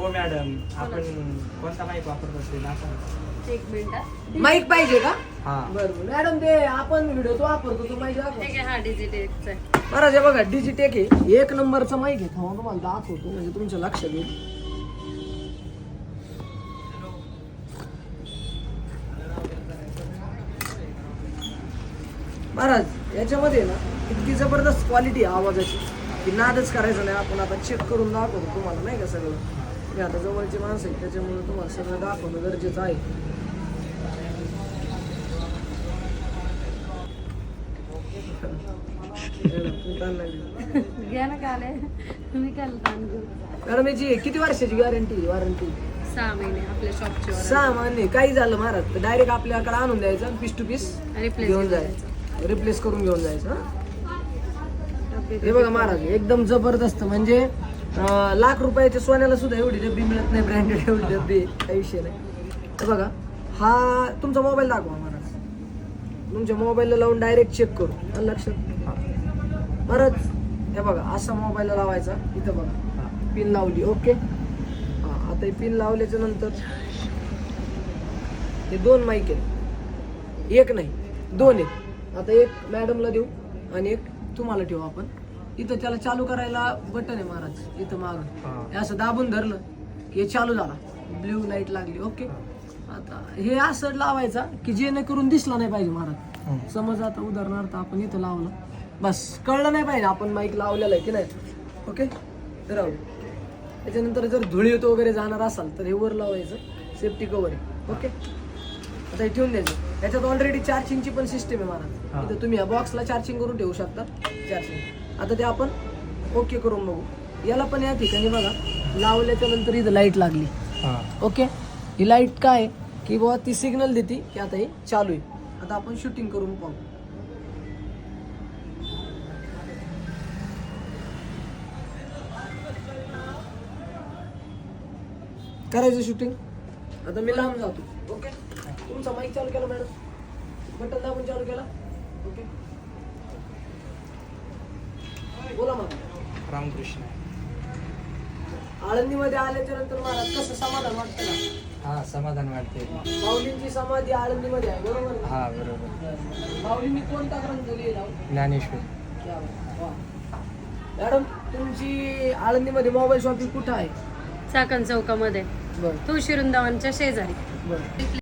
हो मॅडम, आपण कोणता माईक वापरतो ते दाखवा. एक मिनिट. माईक पाहिजे का? हा बरोबर मॅडम, ते आपण व्हिडिओ तो वापरतो तो माईक दाखवा. ठीक आहे, हा डिजिटेक्सचा आहे. बरं जे बघा डिजिटेक आहे, एक नंबरचा माईक आहे. थांबा तुम्हाला दाखवतो म्हणजे तुमच्या लक्षात येईल. महाराज याच्यामध्ये ना इतकी जबरदस्त क्वालिटी आहे आवाजाची की नादच करायचं नाही. आपण आता चेक करून दाखवतो तुम्हाला, नाही का सगळं. मी आता जवळची माणसं आहे त्याच्यामुळे तुम्हाला सगळं दाखवणं गरजेचं आहे. घ्या ना काले, तुम्ही काल दान घेऊ. मॅडम याची किती वर्षाची वॉरंटी? 6 महिने आपल्या शॉपची 6 महिने. काही झालं महाराज तर डायरेक्ट आपल्याकडे आणून द्यायचं, पीस टू पीस रिप्लेस घेऊन जायचं, रिप्लेस करून घेऊन जायचं. हे बघा महाराज एकदम जबरदस्त, म्हणजे लाख रुपयाच्या सोन्याला सुद्धा एवढी डब्बी मिळत नाही, ब्रँडेड एवढी डब्बी, काही विषय नाही. हे बघा, हा तुमचा मोबाईल दाखवा महाराज. तुमच्या मोबाईलला लावून डायरेक्ट चेक करू, लक्षात महाराज. हे बघा असा मोबाईलला लावायचा, इथं बघा पिन लावली. ओके, आता हे पिन लावल्याच्या नंतर हे 2 माईक आहेत, एक नाही 2 आहेत. आता एक मॅडमला देऊ आणि एक तुम्हाला ठेवू आपण. इथं त्याला चालू करायला बटन आहे महाराज, इथं मागं हे असं दाबून धरलं की हे चालू झाला, ब्ल्यू लाईट लागली. ओके, आता हे असं लावायचा की जेणेकरून दिसला नाही पाहिजे महाराज. समज आता उदाहरणार्थ आपण इथं लावलं, बस कळलं नाही पाहिजे आपण माईक लावलेला आहे की नाही. ओके, राहू. त्याच्यानंतर जर धुळीत वगैरे जाणार असाल तर हे वर लावायचं, सेफ्टी कवर आहे. ओके, आता हे ठेवून द्यायचं. याच्यात ऑलरेडी चार्जिंगची पण सिस्टीम आहे महाराज. इथं तुम्ही या बॉक्सला चार्जिंग करून ठेवू शकता, चार्जिंग. आता ते आपण ओके करून बघू. याला पण या ठिकाणी बघा लावल्याच्या नंतर इथं लाईट लागली. ओके, ही लाईट काय की बाबा ती सिग्नल देते की आता हे चालू आहे. आता आपण शूटिंग करून पाहू. करायचं शूटिंग. आता मी लांब जातो. ओके, तुमचा माईक चालू केला मॅडम, बटन दाबून चालू केला. ओके, बोला मग. रामकृष्ण. आळंदीमध्ये आल्याच्या नंतर मला कसं समाधान वाटतं ना? हा समाधान वाटते. माऊलींची समाधी आळंदीमध्ये आहे, बरोबर ना? हा बरोबर. माऊलींनी कोणता ग्रंथ लिहिला? ज्ञानेश्वर. वा. मॅडम तुमची आळंदीमध्ये मोबाईल शॉपिंग कुठं आहे? चाकण चौकामध्ये, बरं तुळशी वृंदावनच्या शेजारी. बरं